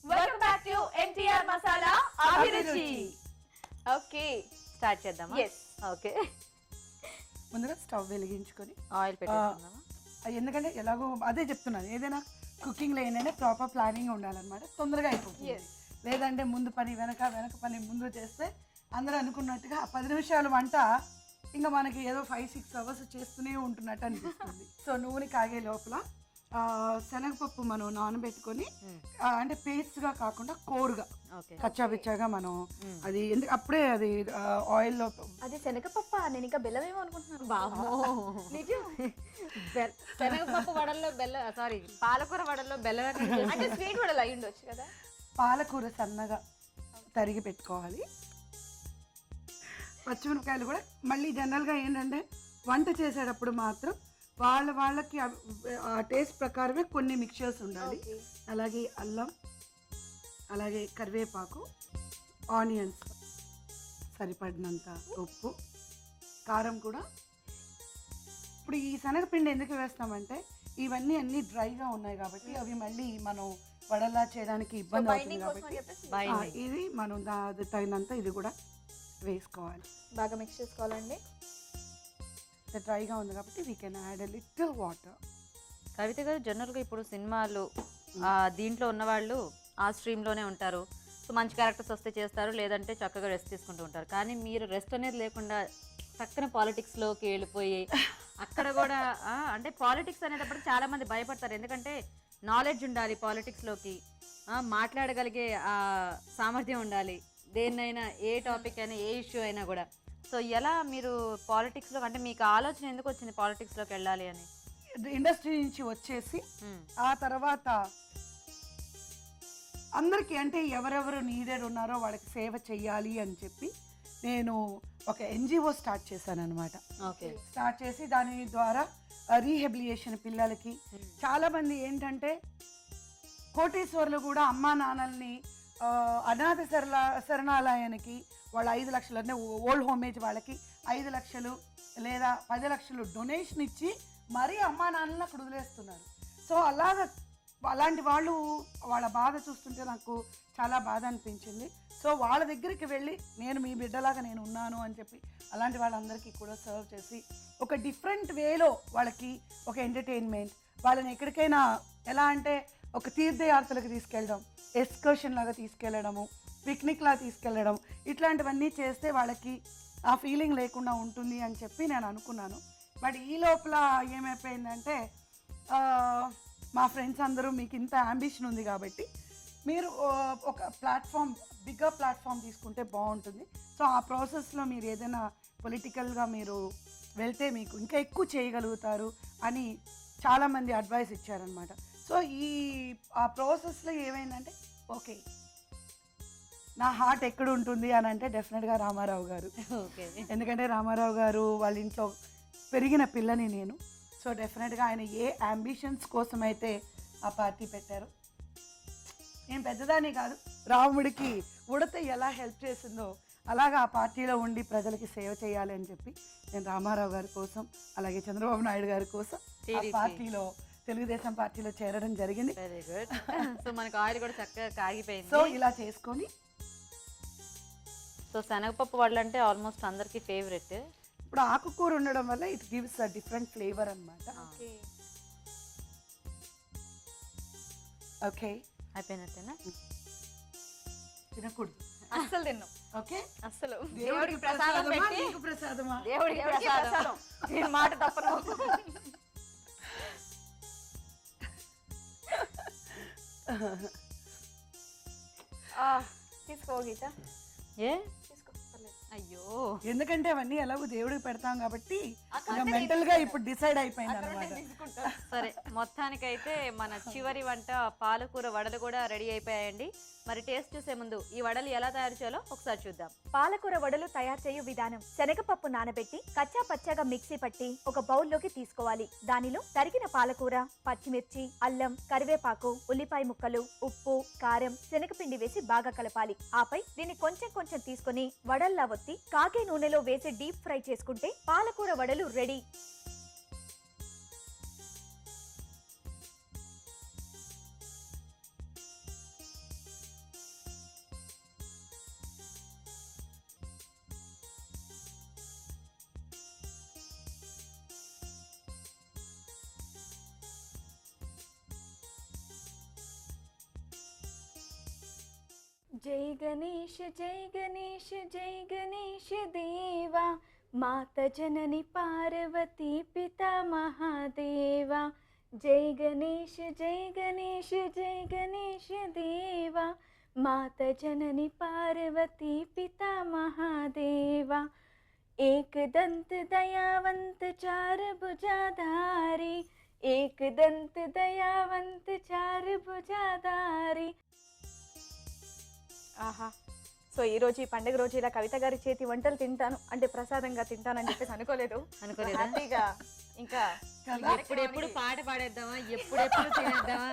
Welcome back to NTR masala అభిరుచి. Okay, start చేద్దామా? yes. Okay, ముందుగా స్టవ్ వెలిగించుకొని ఆయిల్ పెట్టేసుకుందామా? ఎందుకంటే ఎలాగో అదే చెప్తున్నాను, ఏదైనా కుకింగ్లో ఏంటంటే ప్రాపర్ ప్లానింగ్ ఉండాలన్నమాట. తొందరగా అయిపోతుంది. Yes. లేదంటే ముందు పని వెనక పని ముందు చేస్తే అందరూ అనుకున్నట్టుగా 10 నిమిషాలు వంట ఇంకా మనకి ఏదో 5-6 అవర్స్ చేస్తూనే ఉంటున్నట్టు అనిపిస్తుంది. సో నూనె కాగే లోపల శనగపప్పు మనం నానబెట్టుకొని అంటే పేస్ట్గా కాకుండా కోరుగా కచ్చాపిచ్చాగా మనం అది ఎందుకు అప్పుడే అది ఆయిల్లో అది శనగపప్ప. నేను ఇంకా బెల్లం ఏమో అనుకుంటున్నాను. బామో నిజం. శనగపప్పు వడల్లో బెల్లం, సారీ పాలకూర వడల్లో బెల్లం అంటే స్వీట్ వడలు అయి ఉండొచ్చు కదా. పాలకూర సన్నగా తరిగి పెట్టుకోవాలి. పచ్చిమిరపకాయలు కూడా మళ్ళీ జనరల్గా ఏంటంటే వంట చేసేటప్పుడు మాత్రం వాళ్ళకి టేస్ట్ ప్రకారమే కొన్ని మిక్చర్స్ ఉండాలి. అలాగే అల్లం, అలాగే కరివేపాకు, ఆనియన్స్, సరిపడినంత ఉప్పు, కారం కూడా. ఇప్పుడు ఈ శనగపిండి ఎందుకు వేస్తామంటే ఇవన్నీ అన్నీ డ్రైగా ఉన్నాయి కాబట్టి అవి మళ్ళీ మనం వడలా చేయడానికి ఇబ్బంది అవుతుంది కాబట్టి ఇది మనం తగినంత ఇది కూడా వేసుకోవాలి. బాగా మిక్స్ చేసుకోవాలండి. డ్రైగా ఉంది కాబట్టి we can add a little water. Kavitha గారు, జనరల్గా ఇప్పుడు సినిమాలు దీంట్లో ఉన్నవాళ్ళు ఆ స్ట్రీమ్లోనే ఉంటారు. సో మంచి క్యారెక్టర్స్ వస్తే చేస్తారు, లేదంటే చక్కగా రెస్ట్ తీసుకుంటూ ఉంటారు. కానీ మీరు రెస్ట్ అనేది లేకుండా పక్కన పాలిటిక్స్లోకి వెళ్ళిపోయి అక్కడ కూడా అంటే పాలిటిక్స్ అనేటప్పుడు చాలా మంది భయపడతారు. ఎందుకంటే నాలెడ్జ్ ఉండాలి పాలిటిక్స్లోకి, మాట్లాడగలిగే సామర్థ్యం ఉండాలి. దేన్నైనా, ఏ టాపిక్ అయినా, ఏ ఇష్యూ అయినా కూడా. సో ఎలా మీరు పాలిటిక్స్లో, అంటే మీకు ఆలోచన ఎందుకు వచ్చింది పాలిటిక్స్లోకి వెళ్ళాలి అని? ఇండస్ట్రీ నుంచి వచ్చేసి ఆ తర్వాత అందరికీ అంటే ఎవరెవరు నీడెడ్ ఉన్నారో వాళ్ళకి సేవ చెయ్యాలి అని చెప్పి నేను ఒక ఎన్జిఓ స్టార్ట్ చేశాను అనమాట. ఓకే, స్టార్ట్ చేసి దాని ద్వారా రీహెబిలియేషన్ పిల్లలకి చాలామంది ఏంటంటే కోటేశ్వర్లు కూడా అమ్మా నాన్నల్ని అనాథ శరణాలయానికి వాళ్ళ 5 లక్షలు అంటే ఓల్డ్ హోమేజ్ వాళ్ళకి 5 లక్షలు లేదా 10 లక్షలు డొనేషన్ ఇచ్చి మరీ అమ్మా నాన్నలను అక్కడ వదిలేస్తున్నారు. సో అలాంటి వాళ్ళు వాళ్ళ బాధ చూస్తుంటే నాకు చాలా బాధ అనిపించింది. సో వాళ్ళ దగ్గరికి వెళ్ళి నేను మీ బిడ్డలాగా నేను ఉన్నాను అని చెప్పి అలాంటి వాళ్ళందరికీ కూడా సర్వ్ చేసి ఒక డిఫరెంట్ వేలో వాళ్ళకి ఒక ఎంటర్టైన్మెంట్, వాళ్ళని ఎక్కడికైనా ఎలా అంటే ఒక తీర్థయాత్రలకు తీసుకెళ్ళడం, ఎక్స్కర్షన్ లాగా తీసుకెళ్ళడము, పిక్నిక్ లాగా తీసుకెళ్ళడం, ఇట్లాంటివన్నీ చేస్తే వాళ్ళకి ఆ ఫీలింగ్ లేకుండా ఉంటుంది అని చెప్పి నేను అనుకున్నాను. బట్ ఈ లోపల ఏమైపోయిందంటే మా ఫ్రెండ్స్ అందరూ మీకు ఇంత అంబిషన్ ఉంది కాబట్టి మీరు ఒక ప్లాట్ఫామ్, బిగ్గర్ ప్లాట్ఫామ్ తీసుకుంటే బాగుంటుంది. సో ఆ ప్రాసెస్లో మీరు ఏదైనా పొలిటికల్గా మీరు వెళ్తే మీకు ఇంకా ఎక్కువ చేయగలుగుతారు అని చాలామంది అడ్వైస్ ఇచ్చారనమాట. సో ఆ ప్రాసెస్లో ఏమైందంటే ఓకే నా హార్ట్ ఎక్కడ ఉంటుంది అని అంటే డెఫినెట్గా రామారావు గారు. ఎందుకంటే రామారావు గారు వాళ్ళ ఇంట్లో పెరిగిన పిల్లని నేను. సో డెఫినెట్గా ఆయన ఏ అంబిషన్స్ కోసం అయితే ఆ పార్టీ పెట్టారో, నేను పెద్దదాన్ని కాదు, రాముడికి ఉడత ఎలా హెల్ప్ చేసిందో అలాగా ఆ పార్టీలో ఉండి ప్రజలకి సేవ చేయాలి అని చెప్పి నేను రామారావు గారి కోసం అలాగే చంద్రబాబు నాయుడు గారి కోసం ఆ పార్టీలో, తెలుగుదేశం పార్టీలో చేరడం జరిగింది. Very good. సో మనకు ఆయిల్ కూడా చక్కగా కాగిపోయింది. సో ఇలా చేసుకొని, సో శనగపప్పు వడలు అంటే ఆల్మోస్ట్ అందరికీ ఫేవరెట్. ఇప్పుడు ఆకుకూర ఉండడం వల్ల it gives a different flavour అనమాట. ఓకే, అయిపోయినట్టేనా? తినకూడదు అస్సలు తిన్నాం. ఓకే, అస్సలు దేవుడికి ప్రసాదమా నీకు ప్రసాదమా? దేవుడికి ప్రసాదం. నేను మాట తప్పను. తీసుకో గీత. ఏ తీసుకో, అయ్యో, ఎందుకంటే అవన్నీ ఎలాగో దేవుడికి పెడతాం కాబట్టి మెంటల్ గా ఇప్పుడు డిసైడ్ అయిపోయింది అనమాట. సరే, మొత్తానికైతే మన చివరి వంట పాలకూర వడలు కూడా రెడీ అయిపోయాయండి. మరి టేస్ట్ చూసే ముందు ఈ వడలు ఎలా తయారు చేయాలో ఒకసారి చూద్దాం. పాలకూర వడలు తయారు చేయు విధానం: శనగపప్పు నానబెట్టి కచ్చా పచ్చగా మిక్సీ పట్టి ఒక బౌల్లోకి తీసుకోవాలి. దానిలో తరిగిన పాలకూర, పచ్చిమిర్చి, అల్లం, కరివేపాకు, ఉల్లిపాయ ముక్కలు, ఉప్పు, కారం, శనగపిండి వేసి బాగా కలపాలి. ఆపై దీన్ని కొంచెం కొంచెం తీసుకొని వడల్లా ఒత్తి కాగే నూనెలో వేసి డీప్ ఫ్రై చేసుకుంటే పాలకూర వడలు రెడీ. జై గణేష్ జై గణేష్ జై గణేష్ దేవా మాత జనని పార్వతీ పితా మహాదేవా జై గణేష్ జై గణేష్ జై గణేష్ దేవా మాత జనని పార్వతీ పితా మహాదేవా एक दंत दयावंत चार भुजाधारी एक दंत दयावंत चार भुजाधारी. ఆహా, సో ఈ రోజు ఈ పండుగ రోజు ఇలా కవిత గారి చేతి వంటలు తింటాను అంటే ప్రసాదంగా తింటానని చెప్పేసి అనుకోలేదు. హ్యాపీగా ఇంకా ఎప్పుడెప్పుడు పాట పాడేద్దామా, ఎప్పుడెప్పుడు తినేద్దామా.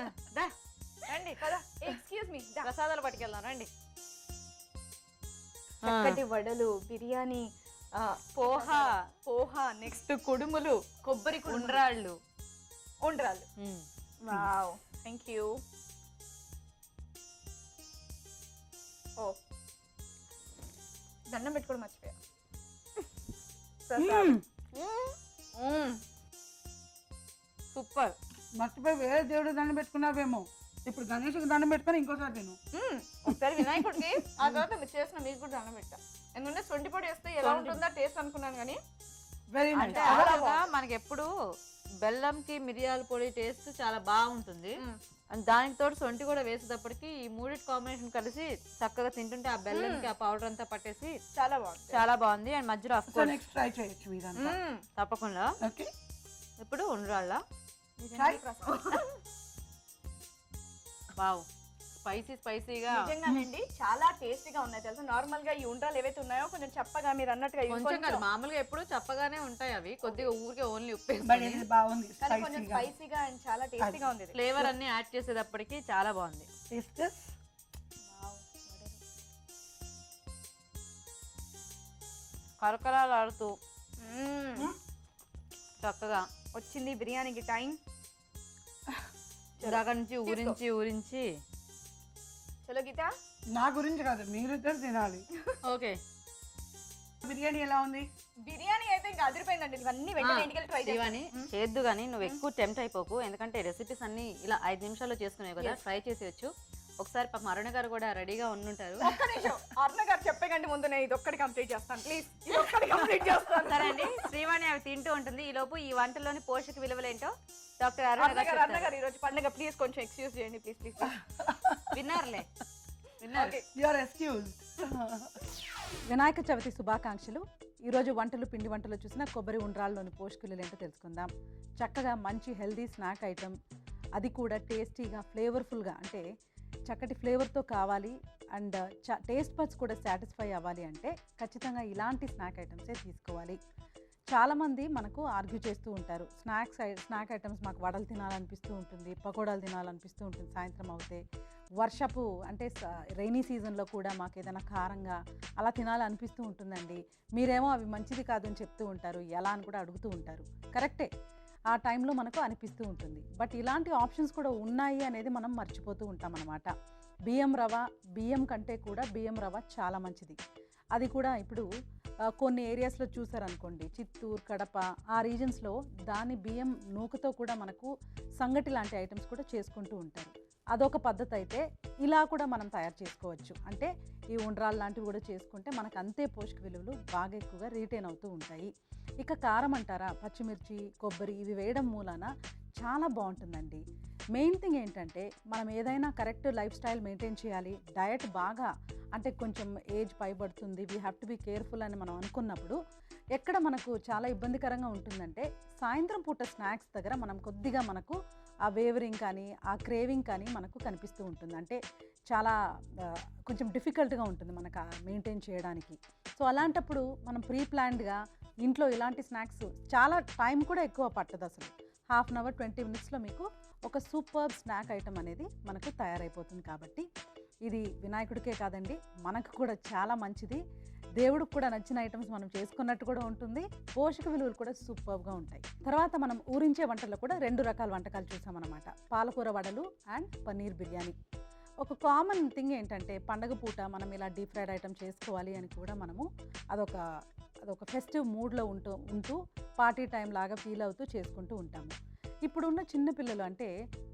రండి కదా, ఎక్స్క్యూజ్ మీ, ప్రసాదాలు పట్టుకెళ్దాం రండి. చక్కటి వడలు, బిర్యానీ, పోహా, నెక్స్ట్ కుడుములు, కొబ్బరి ఉండ్రాళ్ళు. Wow, thank you. ఓ దండం పెట్టుకోవడం మర్చిపోయా. సూపర్. మర్చిపోయి వేరే దేవుడు దండం పెట్టుకున్నావేమో, ఇప్పుడు గణేష్కి దండం పెట్టుకొని ఇంకోసారి తిను. ఒకసారి వినాయకుడికి, ఆ తర్వాత మీరు చేసిన మీకు కూడా దండం పెట్టా. ఎందుకంటే సొంటి పొడి వేస్తే ఎలా ఉంటుందో టేస్ట్ అనుకున్నాను కానీ వెరీ అంటే మనకి ఎప్పుడు బెల్లంకి మిరియాల పొడి టేస్ట్ చాలా బాగుంటుంది. అండ్ దానికి తోడు సొంటి కూడా వేసేటప్పటికి ఈ మూడిటి కాంబినేషన్ కలిసి చక్కగా తింటుంటే ఆ బెల్లంకి ఆ పౌడర్ అంతా పట్టేసి చాలా బాగుంది. అండ్ మధ్యలో నెక్స్ట్ ట్రై చేయొచ్చు మీరంతా. తప్పకుండా. ఓకే, ఇప్పుడు ఉండ్రాళ్ళ. ట్రై. వావ్, స్పైసీగా నిజంగానండి చాలా టేస్టీగా ఉన్నాయి తెలుసా. నార్మల్ గా ఈ ఉండ్రాలు ఏవైతే ఉన్నాయో కొంచెం చప్పగా మీరు అన్నట్టుగా కొంచెం కాదు, మామూలుగా ఎప్పుడు చప్పగానే ఉంటాయి అవి, కొద్దిగా ఊరికే ఓన్లీ ఉప్పు బట్ ఇది బాగుంది, కానీ కొంచెం స్పైసీగా అండ్ చాలా టేస్టీగా ఉంది. ఫ్లేవర్ అన్ని యాడ్ చేసేటప్పటికి చాలా బాగుంది. కరకరాలాడుతూ చక్కగా వచ్చింది బిర్యానీకి టైం. దాకా నుంచి ఊరించి చలో గీత, నా గురించి కాదు, మీరిద్దరు తినాలి. ఓకే, బిర్యానీ ఎలా ఉంది? బిర్యానీ అయితే ఇంకా అదిరిపోయిందండి. ఇవన్నీ వెంటనే ఇంటికి ట్రై ఇవన్నీ చేద్దు కానీ నువ్వు ఎక్కువ టెంప్ట్ అయిపోకు, ఎందుకంటే రెసిపీస్ అన్ని ఇలా 5 నిమిషాల్లో చేసుకునేవి కదా, ట్రై చేసేయచ్చు. ఒకసారి పాపం అరుణ గారు కూడా రెడీగా ఉండుంటారు. ఒక్క నిమిషం, అరుణ గారు చెప్పే కంటే ముందు నేను ఇది ఒక్కటి కంప్లీట్ చేస్తాను ప్లీజ్, ఇది ఒక్కటి కంప్లీట్ చేస్తాను. సరే అండి, శ్రీవాణి అవి తింటూ ఉంటుంది. ఈ లోపు ఈ వంటలోని పోషక విలువలేంటో డాక్టర్ అరుణ గారు ఈ రోజు పండుగ ప్లీజ్ కొంచెం ఎక్స్క్యూజ్ చేయండి ప్లీజ్ ప్లీజ్. విన్నారులే. Your excuse. వినాయక చవితి శుభాకాంక్షలు. ఈరోజు వంటలు, పిండి వంటలు చూసిన కొబ్బరి ఉండ్రాల్లోని పోషకులు ఏంటో తెలుసుకుందాం. చక్కగా మంచి హెల్దీ స్నాక్ ఐటమ్, అది కూడా టేస్టీగా ఫ్లేవర్ఫుల్గా, అంటే చక్కటి ఫ్లేవర్తో కావాలి అండ్ టేస్ట్ బడ్స్ కూడా సాటిస్ఫై అవ్వాలి అంటే ఖచ్చితంగా ఇలాంటి స్నాక్ ఐటమ్సే తీసుకోవాలి. చాలామంది మనకు ఆర్గ్యూ చేస్తూ ఉంటారు, స్నాక్ ఐటమ్స్ మాకు వడలు తినాలనిపిస్తూ ఉంటుంది, పకోడాలు తినాలనిపిస్తూ ఉంటుంది సాయంత్రం అవుతే, వర్షపు అంటే రైనీ సీజన్లో కూడా మాకు ఏదైనా కారంగా అలా తినాలనిపిస్తూ ఉంటుందండి, మీరేమో అవి మంచిది కాదు అని చెప్తూ ఉంటారు, ఎలా అని కూడా అడుగుతూ ఉంటారు. కరెక్టే, ఆ టైంలో మనకు అనిపిస్తూ ఉంటుంది. బట్ ఇలాంటి ఆప్షన్స్ కూడా ఉన్నాయి అనేది మనం మర్చిపోతూ ఉంటాం అన్నమాట. బియ్యం కంటే కూడా బియ్యం రవ్వ చాలా మంచిది. అది కూడా ఇప్పుడు కొన్ని ఏరియాస్లో చూసారనుకోండి, చిత్తూరు, కడప ఆ రీజన్స్లో దాని బియ్యం నూకతో కూడా మనకు సంగటి లాంటి ఐటమ్స్ కూడా చేసుకుంటూ ఉంటారు. అదొక పద్ధతి అయితే ఇలా కూడా మనం తయారు చేసుకోవచ్చు. అంటే ఈ ఉండ్రాలు లాంటివి కూడా చేసుకుంటే మనకు అంతే పోషక విలువలు బాగా ఎక్కువగా రీటైన్ అవుతూ ఉంటాయి. ఇక కారం అంటారా, పచ్చిమిర్చి, కొబ్బరి ఇవి వేయడం మూలాన చాలా బాగుంటుందండి. మెయిన్ థింగ్ ఏంటంటే మనం ఏదైనా కరెక్ట్ లైఫ్ స్టైల్ మెయింటైన్ చేయాలి, డయట్ బాగా అంటే కొంచెం ఏజ్ పైబడుతుంది, we have to be careful అని మనం అనుకున్నప్పుడు ఎక్కడ మనకు చాలా ఇబ్బందికరంగా ఉంటుందంటే సాయంత్రం పూట స్నాక్స్ దగ్గర మనం కొద్దిగా మనకు ఆ వేవరింగ్ కానీ ఆ క్రేవింగ్ కానీ మనకు కనిపిస్తూ ఉంటుంది. అంటే చాలా కొంచెం డిఫికల్ట్గా ఉంటుంది మనకు మెయింటైన్ చేయడానికి. సో అలాంటప్పుడు మనం ప్రీ ప్లాన్డ్గా ఇంట్లో ఇలాంటి స్నాక్స్, చాలా టైం కూడా ఎక్కువ పట్టదు, అసలు హాఫ్ అన్ అవర్ 20 మినిట్స్లో మీకు ఒక సూపర్ స్నాక్ ఐటమ్ అనేది మనకు తయారైపోతుంది. కాబట్టి ఇది వినాయకుడికే కాదండి, మనకు కూడా చాలా మంచిది, దేవుడికి కూడా నచ్చిన ఐటమ్స్ మనం చేసుకున్నట్టు కూడా ఉంటుంది, పోషక విలువలు కూడా సూపర్గా ఉంటాయి. తర్వాత మనం ఊరించే వంటల్లో కూడా 2 రకాల వంటకాలు చూసామన్నమాట, పాలకూర వడలు అండ్ పన్నీర్ బిర్యానీ. ఒక కామన్ థింగ్ ఏంటంటే పండగ పూట మనం ఇలా డీప్ ఫ్రైడ్ ఐటమ్ చేసుకోవాలి అని కూడా మనము అదొక ఫెస్టివ్ మూడ్లో ఉంటూ పార్టీ టైం లాగా ఫీల్ అవుతూ చేసుకుంటూ ఉంటాము. ఇప్పుడున్న చిన్న పిల్లలు అంటే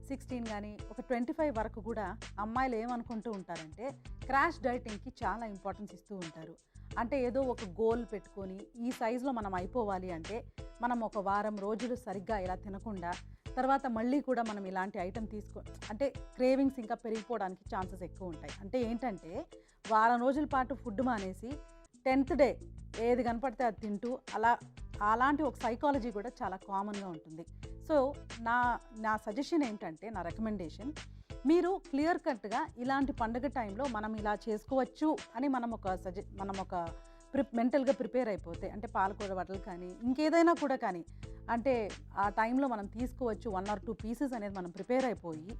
16 కానీ ఒక 25 వరకు కూడా అమ్మాయిలు ఏమనుకుంటూ ఉంటారంటే క్రాష్ డైటింగ్కి చాలా ఇంపార్టెన్స్ ఇస్తూ ఉంటారు. అంటే ఏదో ఒక గోల్ పెట్టుకొని ఈ సైజులో మనం అయిపోవాలి అంటే మనం ఒక వారం రోజులు సరిగ్గా ఇలా తినకుండా తర్వాత మళ్ళీ కూడా మనం ఇలాంటి ఐటెం అంటే క్రేవింగ్స్ ఇంకా పెరిగిపోవడానికి ఛాన్సెస్ ఎక్కువ ఉంటాయి. అంటే ఏంటంటే వారం రోజుల పాటు ఫుడ్ మానేసి 10th డే ఏది కనపడితే అది తింటూ అలాంటి ఒక సైకాలజీ కూడా చాలా కామన్గా ఉంటుంది. సో నా సజెషన్ ఏంటంటే, నా రికమెండేషన్, మీరు క్లియర్ కట్గా ఇలాంటి పండుగ టైంలో మనం ఇలా చేసుకోవచ్చు అని మనం ఒక మెంటల్గా ప్రిపేర్ అయిపోతే, అంటే పాలకూర వడలు కానీ ఇంకేదైనా కూడా కానీ అంటే ఆ టైంలో మనం తీసుకోవచ్చు 1 or 2 పీసెస్ అనేది మనం ప్రిపేర్ అయిపోయి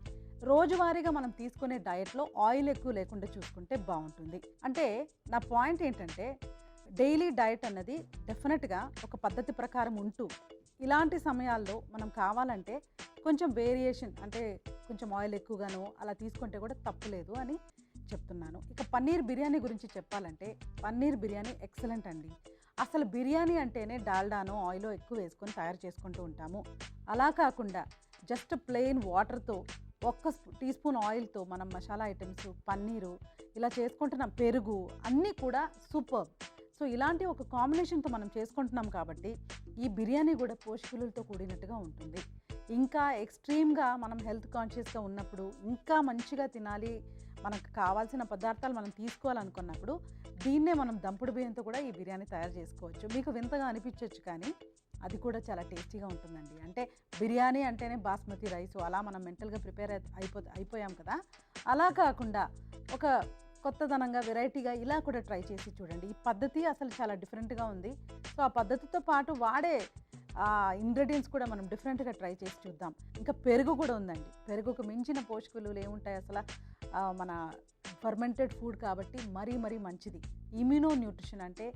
రోజువారీగా మనం తీసుకునే డయట్లో ఆయిల్ ఎక్కువ లేకుండా చూసుకుంటే బాగుంటుంది. అంటే నా పాయింట్ ఏంటంటే డైలీ డయట్ అన్నది డెఫినెట్గా ఒక పద్ధతి ప్రకారం ఉంటూ ఇలాంటి సమయాల్లో మనం కావాలంటే కొంచెం వేరియేషన్, అంటే కొంచెం ఆయిల్ ఎక్కువగాను అలా తీసుకుంటే కూడా తప్పులేదు అని చెప్తున్నాను. ఇక పన్నీర్ బిర్యానీ గురించి చెప్పాలంటే పన్నీర్ బిర్యానీ ఎక్సలెంట్ అండి. అసలు బిర్యానీ అంటేనే డాల్డానో ఆయిలో ఎక్కువ వేసుకొని తయారు చేసుకుంటూ ఉంటాము. అలా కాకుండా జస్ట్ ప్లెయిన్ వాటర్తో 1 టీ స్పూన్ ఆయిల్తో మనం మసాలా ఐటమ్స్, పన్నీరు ఇలా చేసుకుంటున్నాం, పెరుగు అన్నీ కూడా సూపర్. సో ఇలాంటి ఒక కాంబినేషన్తో మనం చేసుకుంటున్నాం కాబట్టి ఈ బిర్యానీ కూడా పోషకులతో కూడినట్టుగా ఉంటుంది. ఇంకా ఎక్స్ట్రీమ్గా మనం హెల్త్ కాన్షియస్గా ఉన్నప్పుడు ఇంకా మంచిగా తినాలి, మనకు కావాల్సిన పదార్థాలు మనం తీసుకోవాలనుకున్నప్పుడు దీన్నే మనం దంపుడు బియ్యంతో కూడా ఈ బిర్యానీ తయారు చేసుకోవచ్చు. మీకు వింతగా అనిపించవచ్చు కానీ అది కూడా చాలా టేస్టీగా ఉంటుందండి. అంటే బిర్యానీ అంటేనే బాస్మతి రైస్ అలా మనం మెంటల్గా ప్రిపేర్ అయిపోయాం కదా, అలా కాకుండా ఒక కొత్తదనంగా వెరైటీగా ఇలా కూడా ట్రై చేసి చూడండి. ఈ పద్ధతి అసలు చాలా డిఫరెంట్గా ఉంది. సో ఆ పద్ధతితో పాటు వాడే ఇంగ్రీడియంట్స్ కూడా మనం డిఫరెంట్గా ట్రై చేసి చూద్దాం. ఇంకా పెరుగు కూడా ఉందండి. పెరుగుకు మించిన పోషకాలు ఏముంటాయి అసలు, మన ఫర్మెంటెడ్ ఫుడ్ కాబట్టి మరీ మంచిది. ఇమ్యూనో న్యూట్రిషన్ అంటే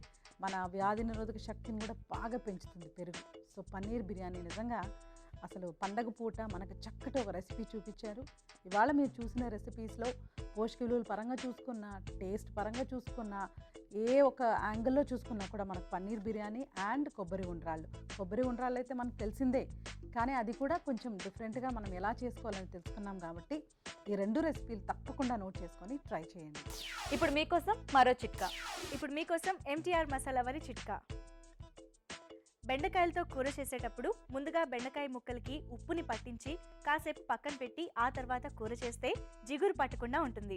మన వ్యాధి నిరోధక శక్తిని కూడా బాగా పెంచుతుంది పెరుగు. సో పన్నీర్ బిర్యానీ నిజంగా అసలు పండగ పూట మనకు చక్కటి ఒక రెసిపీ చూపించారు. ఇవాళ మీరు చూసిన రెసిపీస్లో పోషక విలువల పరంగా చూసుకున్నా, టేస్ట్ పరంగా చూసుకున్నా, ఏ ఒక యాంగిల్లో చూసుకున్నా కూడా మనకు పన్నీర్ బిర్యానీ అండ్ కొబ్బరి ఉండ్రాళ్ళు అయితే మనకు తెలిసిందే, కానీ అది కూడా కొంచెం డిఫరెంట్గా మనం ఎలా చేసుకోవాలని తెలుసుకున్నాం కాబట్టి ఈ 2 రెసిపీలు తప్పకుండా నోట్ చేసుకొని ట్రై చేయండి. ఇప్పుడు మీకోసం మరో చిట్కా. ఇప్పుడు మీకోసం MTR మసాలా వరి చిట్కా. బెండకాయలతో కూర చేసేటప్పుడు ముందుగా బెండకాయ ముక్కలకి ఉప్పుని పట్టించి కాసేపు పక్కన పెట్టి ఆ తర్వాత కూర చేస్తే జిగురు పట్టకుండా ఉంటుంది.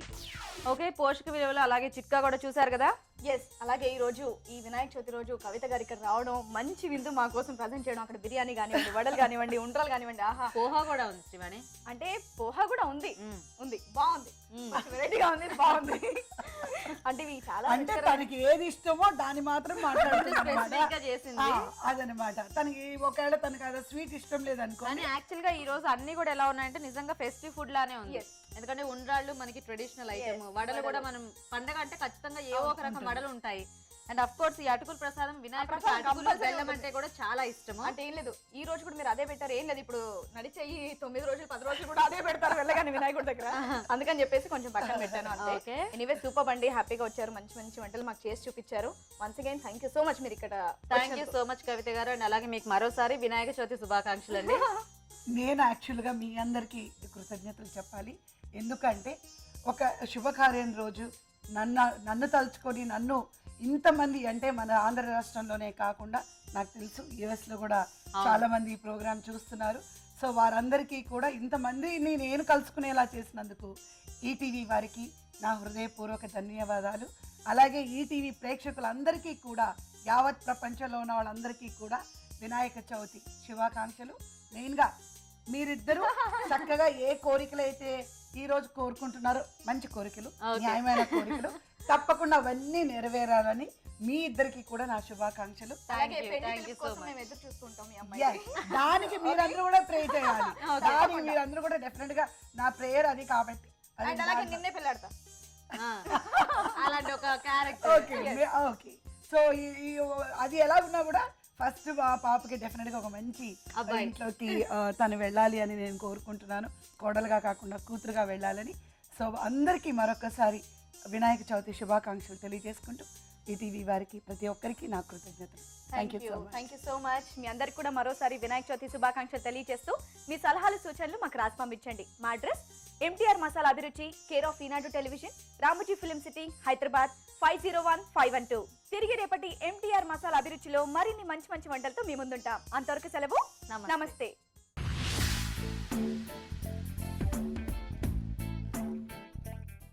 ఓకే, పోషక విలువలు అలాగే చిట్కా కూడా చూసారు కదా. ఎస్, అలాగే ఈ రోజు ఈ వినాయక చవితి రోజు కవిత గారు ఇక్కడ రావడం, మంచి విందు మా కోసం ప్రజెంట్ చేయడం, అక్కడ బిర్యానీ కానివ్వండి, వడలు కానివ్వండి, ఉండ్రాలు కానివ్వండి, ఆహా పోహా కూడా ఉంది శ్రీవాణి. అంటే పోహా కూడా ఉంది, బాగుంది, వెరైటీగా ఉంది, బాగుంది. అంటే ఇవి చాలా అంటే తనకి ఏది ఇష్టమో దాన్ని మాత్రం మాట్లాడుతుంది చేసింది అదనమాట. తనకి ఒకవేళ తనకి అదే స్వీట్ ఇష్టం లేదనుకో. కానీ యాక్చువల్ గా ఈ రోజు అన్ని కూడా ఎలా ఉన్నాయంటే నిజంగా ఫెస్టివ్ ఫుడ్ లానే ఉంది. ఎందుకంటే ఉండ్రాళ్ళు మనకి ట్రెడిషనల్ ఐటమ్, వడలు కూడా మనం పండగ అంటే ఖచ్చితంగా ఏవో ఒక రకం వడలు ఉంటాయి. అండ్ అఫ్ కోర్స్ ఈ అటుకుల ప్రసాదం, వినాయకుడికి అటుకులు బెల్లం అంటే కూడా చాలా ఇష్టం. అంటే ఏం లేదు, ఈ రోజు కూడా మీరు అదే పెట్టారు, ఏం లేదు ఇప్పుడు నడిచే ఈ 9 రోజులు 10 రోజులు కూడా అదే పెడతారు వెళ్ళగానే వినాయకుడి దగ్గర, అందుకని చెప్పేసి కొంచెం పక్కన పెట్టాను అంతే. ఎనీవే సూపర్ అండి, హ్యాపీగా వచ్చారు, మంచి వంటలు మాకు చేసి చూపించారు. Once again thank you so much. మీరు ఇక్కడ థ్యాంక్ యూ సో మచ్ కవిత గారు. అండ్ అలాగే మీకు మరోసారి వినాయక చవితి శుభాకాంక్షలు అండి. నేను యాక్చువల్గా మీ అందరికీ కృతజ్ఞతలు చెప్పాలి. ఎందుకంటే ఒక శుభకార్యం రోజు నన్ను తలుచుకొని నన్ను ఇంతమంది, అంటే మన ఆంధ్ర రాష్ట్రంలోనే కాకుండా నాకు తెలుసు యుఎస్లో కూడా చాలా మంది ఈ ప్రోగ్రాం చూస్తున్నారు. సో వారందరికీ కూడా ఇంతమందిని నేను కలుసుకునేలా చేసినందుకు ఈటీవీ వారికి నా హృదయపూర్వక ధన్యవాదాలు. అలాగే ఈటీవీ ప్రేక్షకులందరికీ కూడా, యావత్ ప్రపంచంలో ఉన్న వాళ్ళందరికీ కూడా వినాయక చవితి శుభాకాంక్షలు. మెయిన్గా మీరిద్దరూ చక్కగా ఏ కోరికలు అయితే ఈ రోజు కోరుకుంటున్నారో, మంచి కోరికలు, న్యాయమైన కోరికలు, తప్పకుండా అవన్నీ నెరవేరాలని మీ ఇద్దరికి కూడా నా శుభాకాంక్షలు. ఎదురు చూస్తుంటాం. దానికి మీరందరూ కూడా ప్రే చేయాలి, దానికి మీరందరూ కూడా డెఫినెట్ గా నా ప్రేయర్ అది కాబట్టి. అలాగే నిన్నే పెళ్ళాడతా అలాంటి ఒక క్యారెక్టర్. ఓకే, సో అది ఎలా ఉన్నా కూడా ఫస్ట్ ఆ పాపకి డెఫినెట్గా ఒక మంచి ఇంట్లోకి తను వెళ్ళాలి అని నేను కోరుకుంటున్నాను, కోడలుగా కాకుండా కూతురుగా వెళ్ళాలని. సో అందరికీ మరొకసారి వినాయక చవితి శుభాకాంక్షలు తెలియజేసుకుంటూ ఈటీవీ వారికి ప్రతి ఒక్కరికి నా కృతజ్ఞతలు. Thank you so much. Thank you so much. మీ అందరికి కూడా మరోసారి వినాయక చవితి శుభాకాంక్షలు తెలియజేస్తూ మీ సలహాలు సూచనలు మాకు రాసి పంపించండి. మా అడ్రస్ ఎంటీఆర్ మసాలా అభిరుచి, care of Eenadu television, Ramoji film city, Hyderabad 501512. తిరిగి రేపటి ఎంటీఆర్ మసాలా అభిరుచిలో మరిన్ని మంచి మంచి వంటలతో మీ ముందుంటాం. అంతవరకు సెలవు. నమస్తే.